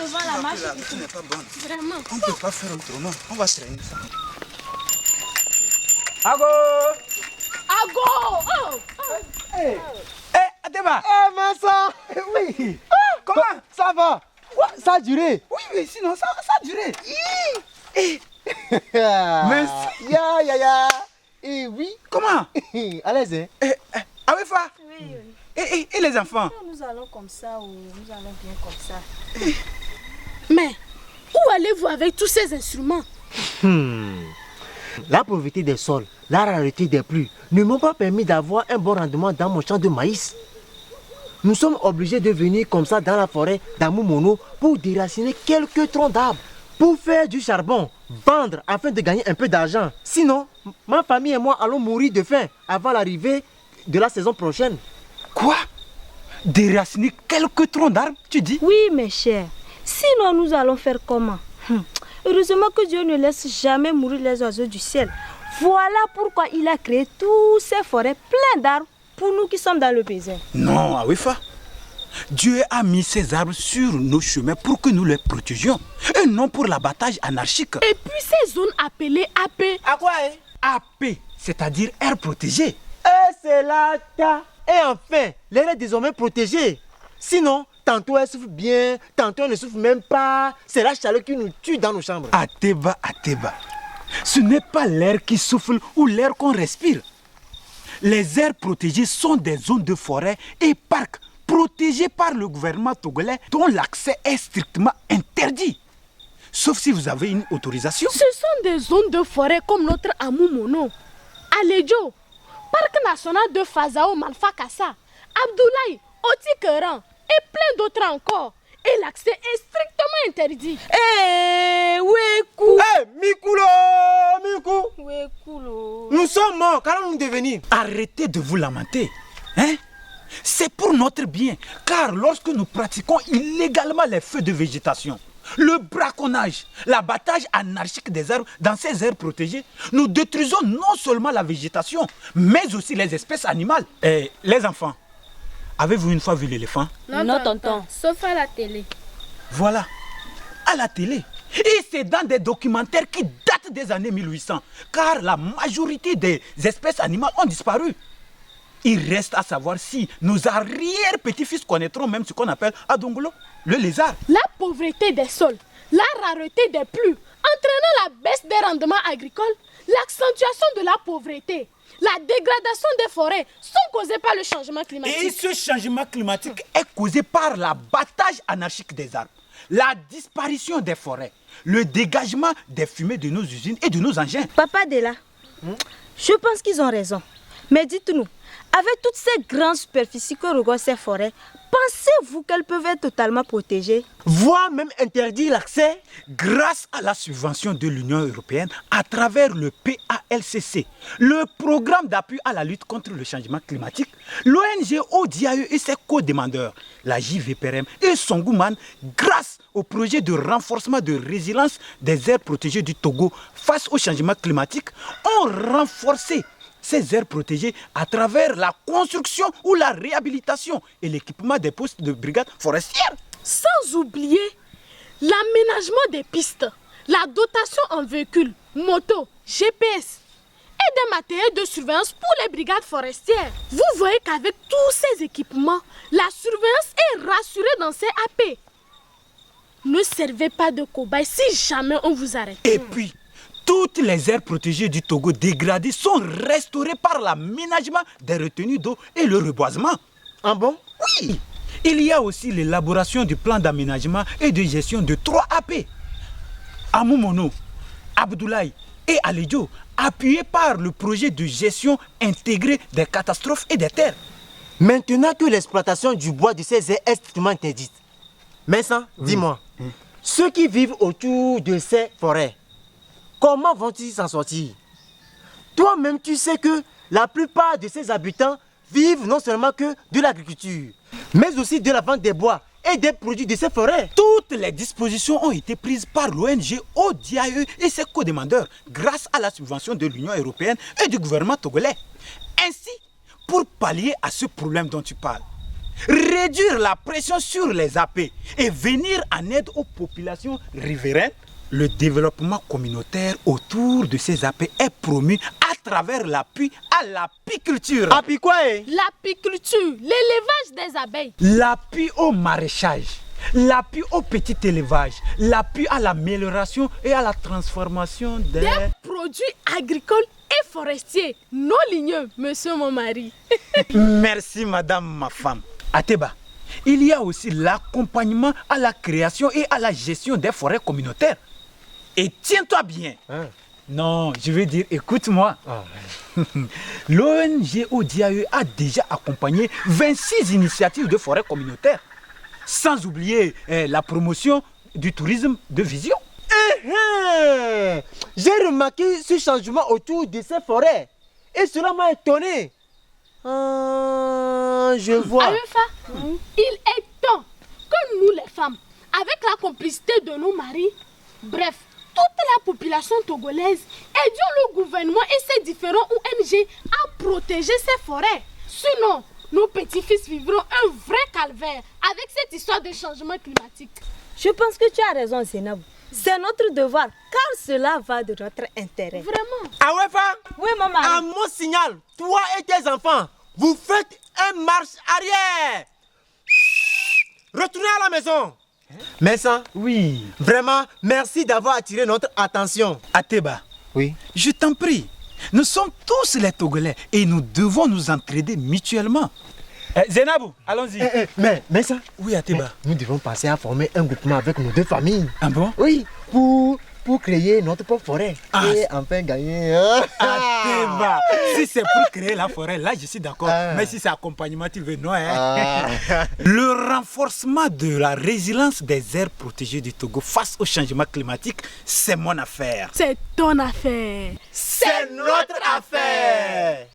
devant la marche. La route n'est pas bonne. Vraiment. On ne peut pas faire autrement. On va se réunir. Ago! Ago! Oh! Hey! Adema! Vincent! Oui! Comment? Ça va? Ça a duré? Oui, sinon ça a duré. Merci! Ya! Et oui? Comment? À l'aise, hein? Awefa! Oui. Et les enfants? Nous allons comme ça ou nous allons bien comme ça. Mais où allez-vous avec tous ces instruments? La pauvreté des sols, la rareté des pluies ne m'ont pas permis d'avoir un bon rendement dans mon champ de maïs. Nous sommes obligés de venir comme ça dans la forêt d'Amoumono pour déraciner quelques troncs d'arbres, pour faire du charbon, vendre afin de gagner un peu d'argent. Sinon, ma famille et moi allons mourir de faim avant l'arrivée de la saison prochaine. Quoi? Déraciner quelques troncs d'arbres, tu dis? Oui, mes chers. Sinon, nous allons faire comment? Heureusement que Dieu ne laisse jamais mourir les oiseaux du ciel. Voilà pourquoi il a créé toutes ces forêts pleines d'arbres pour nous qui sommes dans le désert. Non, Awefa. Dieu a mis ces arbres sur nos chemins pour que nous les protégions et non pour l'abattage anarchique. Et puis ces zones appelées AP. À quoi, hein? AP, c'est-à-dire air protégé. Et c'est là, et enfin, l'air est désormais protégé. Sinon, tantôt elle souffle bien, tantôt elle ne souffle même pas. C'est la chaleur qui nous tue dans nos chambres. Ateba. Ce n'est pas l'air qui souffle ou l'air qu'on respire. Les aires protégées sont des zones de forêt et parcs protégés par le gouvernement togolais dont l'accès est strictement interdit. Sauf si vous avez une autorisation. Ce sont des zones de forêt comme notre Amoumono, Aledjo, Parc national de Fazao Malfakassa, Abdoulaye, Otikeran et plein d'autres encore. Et l'accès est strictement interdit. Wekou! Mikou! Wekulo. Nous sommes morts, qu'allons-nous devenir? Arrêtez de vous lamenter. Hein? C'est pour notre bien, car lorsque nous pratiquons illégalement les feux de végétation, le braconnage, l'abattage anarchique des arbres dans ces aires protégées, nous détruisons non seulement la végétation, mais aussi les espèces animales. Et les enfants, avez-vous une fois vu l'éléphant? Non, tonton. Sauf à la télé. Voilà, à la télé. Et c'est dans des documentaires qui datent des années 1800, car la majorité des espèces animales ont disparu. Il reste à savoir si nos arrière-petits-fils connaîtront même ce qu'on appelle Adongolo, le lézard. La pauvreté des sols, la rareté des pluies, entraînant la baisse des rendements agricoles, l'accentuation de la pauvreté, la dégradation des forêts sont causées par le changement climatique. Et ce changement climatique est causé par l'abattage anarchique des arbres, la disparition des forêts, le dégagement des fumées de nos usines et de nos engins. Papa Dela, je pense qu'ils ont raison. Mais dites-nous, avec toutes ces grandes superficies que regardent ces forêts, pensez-vous qu'elles peuvent être totalement protégées? Voire même interdire l'accès? Grâce à la subvention de l'Union européenne à travers le PALCC, le programme d'appui à la lutte contre le changement climatique, l'ONG ODIAE et ses co-demandeurs, la JVPRM et Songouman, grâce au projet de renforcement de résilience des aires protégées du Togo face au changement climatique, ont renforcé ces aires protégées à travers la construction ou la réhabilitation et l'équipement des postes de brigade forestière. Sans oublier l'aménagement des pistes, la dotation en véhicules, motos, GPS et des matériels de surveillance pour les brigades forestières. Vous voyez qu'avec tous ces équipements, la surveillance est rassurée dans ces AP. Ne servez pas de cobaye si jamais on vous arrête. Et puis, toutes les aires protégées du Togo dégradées sont restaurées par l'aménagement des retenues d'eau et le reboisement. Ah bon? Oui. Il y a aussi l'élaboration du plan d'aménagement et de gestion de 3 AP. Amoumono, Abdoulaye et Aledjo, appuyés par le projet de gestion intégrée des catastrophes et des terres. Maintenant que l'exploitation du bois de ces aires est strictement interdite, Vincent, dis-moi, ceux qui vivent autour de ces forêts, comment vont-ils s'en sortir? Toi-même, tu sais que la plupart de ces habitants vivent non seulement que de l'agriculture, mais aussi de la vente des bois et des produits de ces forêts. Toutes les dispositions ont été prises par l'ONG ODIAE et ses co-demandeurs grâce à la subvention de l'Union européenne et du gouvernement togolais. Ainsi, pour pallier à ce problème dont tu parles, réduire la pression sur les AP et venir en aide aux populations riveraines, le développement communautaire autour de ces AP est promu à travers l'appui à l'apiculture. Appui quoi L'apiculture, l'élevage des abeilles. L'appui au maraîchage, l'appui au petit élevage, l'appui à l'amélioration et à la transformation Des produits agricoles et forestiers non ligneux, monsieur mon mari. Merci madame ma femme. Ateba, il y a aussi l'accompagnement à la création et à la gestion des forêts communautaires. Et tiens-toi bien. Non, je veux dire, écoute-moi. L'ONG ODIAE a déjà accompagné 26 initiatives de forêts communautaires. Sans oublier la promotion du tourisme de vision. J'ai remarqué ce changement autour de ces forêts. Et cela m'a étonné. Je vois. Ayofa, il est temps que nous les femmes, avec la complicité de nos maris, bref, toute la population togolaise, aidions le gouvernement et ses différents ONG à protéger ces forêts. Sinon, nos petits-fils vivront un vrai calvaire avec cette histoire de changement climatique. Je pense que tu as raison, Zénab. C'est notre devoir, car cela va de notre intérêt. Vraiment. Awefa, Oui, maman. à mon signal, toi et tes enfants, vous faites un marche arrière. Retournez à la maison. Messan, Oui. vraiment, merci d'avoir attiré notre attention. Ateba, Oui. je t'en prie. Nous sommes tous les Togolais et nous devons nous entraider mutuellement. Zenabou, allons-y. Mais ça, Oui, Ateba. nous devons passer à former un groupement avec nos deux familles. Ah bon? Oui, pour créer notre propre forêt. Ah. Et enfin gagner. Ateba, si c'est pour créer la forêt, là je suis d'accord. Ah. Mais si c'est accompagnement, tu veux, non. Hein? Ah. Le renforcement de la résilience des aires protégées du Togo face au changement climatique, c'est mon affaire. C'est ton affaire. C'est notre affaire.